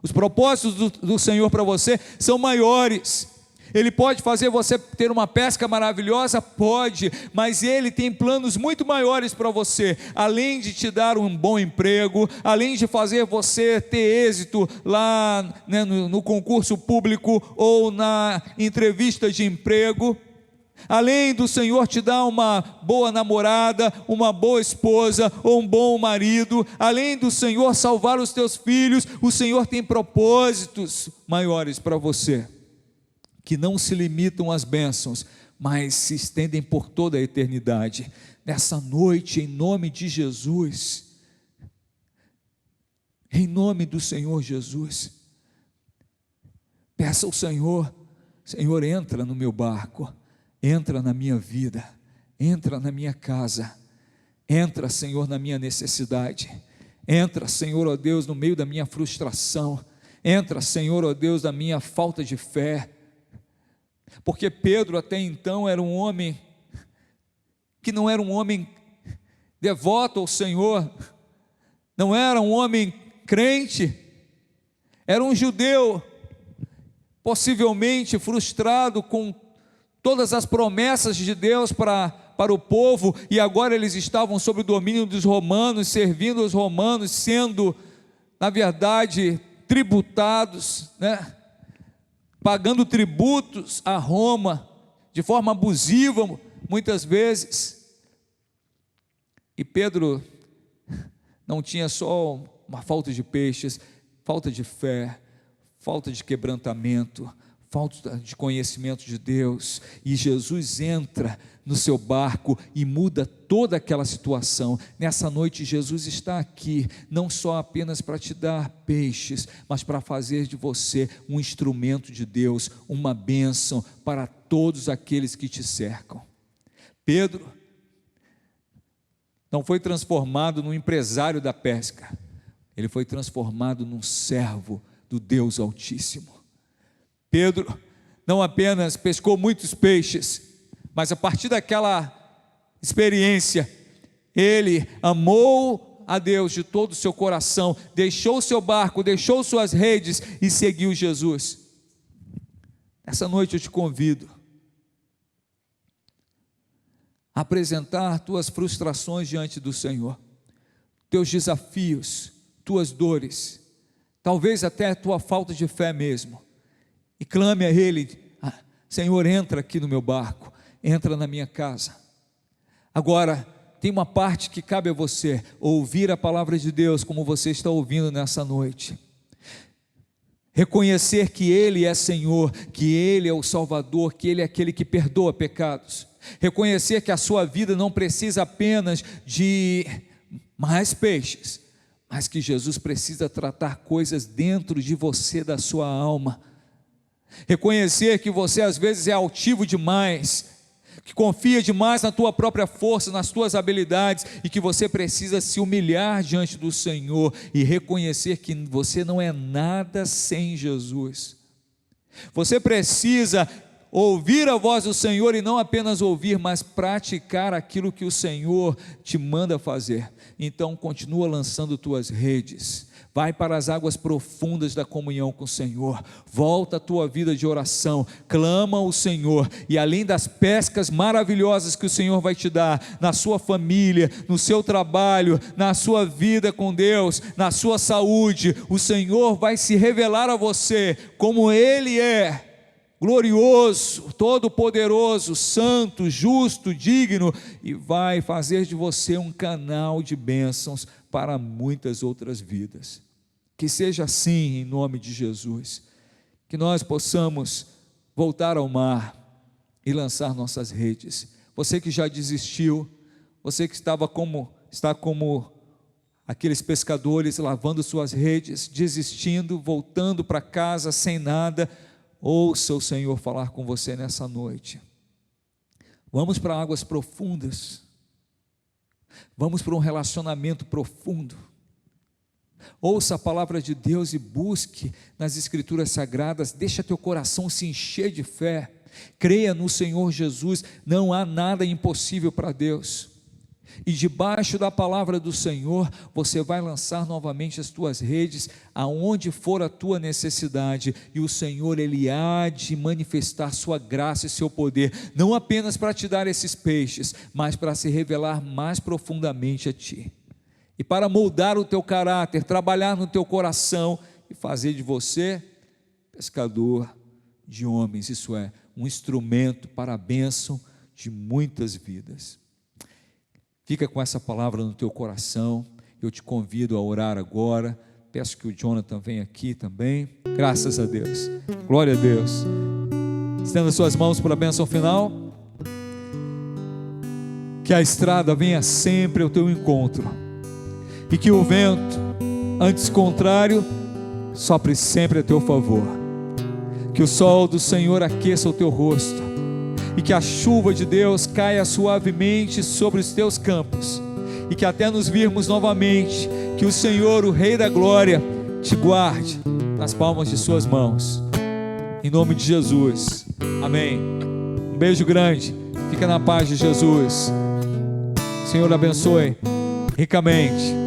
Os propósitos do Senhor para você são maiores. Ele pode fazer você ter uma pesca maravilhosa? Pode, mas Ele tem planos muito maiores para você, além de te dar um bom emprego, além de fazer você ter êxito lá, né, no concurso público ou na entrevista de emprego, além do Senhor te dar uma boa namorada, uma boa esposa ou um bom marido, além do Senhor salvar os teus filhos, o Senhor tem propósitos maiores para você, que não se limitam às bênçãos, mas se estendem por toda a eternidade. Nessa noite, em nome de Jesus, em nome do Senhor Jesus, peça ao Senhor: Senhor, entra no meu barco, entra na minha vida, entra na minha casa, entra, Senhor, na minha necessidade, entra, Senhor, ó Deus, no meio da minha frustração, entra, Senhor, ó Deus, da minha falta de fé, porque Pedro até então era um homem que não era um homem devoto ao Senhor, não era um homem crente, era um judeu, possivelmente frustrado com todas as promessas de Deus para o povo, e agora eles estavam sob o domínio dos romanos, servindo aos romanos, sendo, na verdade, tributados, né? Pagando tributos a Roma, de forma abusiva, muitas vezes. E Pedro não tinha só uma falta de peixes, falta de fé, falta de quebrantamento, falta de conhecimento de Deus, e Jesus entra no seu barco e muda toda aquela situação. Nessa noite Jesus está aqui, não só apenas para te dar peixes, mas para fazer de você um instrumento de Deus, uma bênção para todos aqueles que te cercam. Pedro não foi transformado num empresário da pesca, ele foi transformado num servo do Deus Altíssimo. Pedro não apenas pescou muitos peixes, mas a partir daquela experiência, ele amou a Deus de todo o seu coração, deixou o seu barco, deixou suas redes e seguiu Jesus. Essa noite eu te convido a apresentar tuas frustrações diante do Senhor, teus desafios, tuas dores, talvez até a tua falta de fé mesmo, e clame a Ele: Senhor, entra aqui no meu barco, entra na minha casa. Agora, tem uma parte que cabe a você: ouvir a palavra de Deus como você está ouvindo nessa noite, reconhecer que Ele é Senhor, que Ele é o Salvador, que Ele é aquele que perdoa pecados, reconhecer que a sua vida não precisa apenas de mais peixes, mas que Jesus precisa tratar coisas dentro de você, da sua alma. Reconhecer que você às vezes é altivo demais, que confia demais na tua própria força, nas tuas habilidades, e que você precisa se humilhar diante do Senhor e reconhecer que você não é nada sem Jesus. Você precisa ouvir a voz do Senhor e não apenas ouvir, mas praticar aquilo que o Senhor te manda fazer. Então continua lançando tuas redes, vai para as águas profundas da comunhão com o Senhor, volta a tua vida de oração, clama ao Senhor, e além das pescas maravilhosas que o Senhor vai te dar, na sua família, no seu trabalho, na sua vida com Deus, na sua saúde, o Senhor vai se revelar a você como Ele é, glorioso, todo-poderoso, santo, justo, digno, e vai fazer de você um canal de bênçãos para muitas outras vidas. Que seja assim em nome de Jesus, que nós possamos voltar ao mar e lançar nossas redes. Você que já desistiu, você que está como aqueles pescadores lavando suas redes, desistindo, voltando para casa sem nada, ouça o Senhor falar com você nessa noite. Vamos para águas profundas, Vamos para um relacionamento profundo. Ouça a palavra de Deus e busque nas Escrituras Sagradas. Deixa teu coração se encher de fé. Creia no Senhor Jesus. Não há nada impossível para Deus. E debaixo da palavra do Senhor, você vai lançar novamente as tuas redes aonde for a tua necessidade, e o Senhor, Ele há de manifestar sua graça e seu poder, não apenas para te dar esses peixes, mas para se revelar mais profundamente a ti, e para moldar o teu caráter, trabalhar no teu coração, e fazer de você pescador de homens, isso é, um instrumento para a bênção de muitas vidas. Fica com essa palavra no teu coração. Eu te convido a orar agora. Peço que o Jonathan venha aqui também. Graças a Deus. Glória a Deus. Estenda suas mãos para a bênção final. Que a estrada venha sempre ao teu encontro. E que o vento, antes contrário, sopre sempre a teu favor. Que o sol do Senhor aqueça o teu rosto. E que a chuva de Deus caia suavemente sobre os teus campos, e que até nos virmos novamente, que o Senhor, o Rei da Glória, te guarde nas palmas de suas mãos, em nome de Jesus, amém. Um beijo grande, fica na paz de Jesus. O Senhor abençoe ricamente.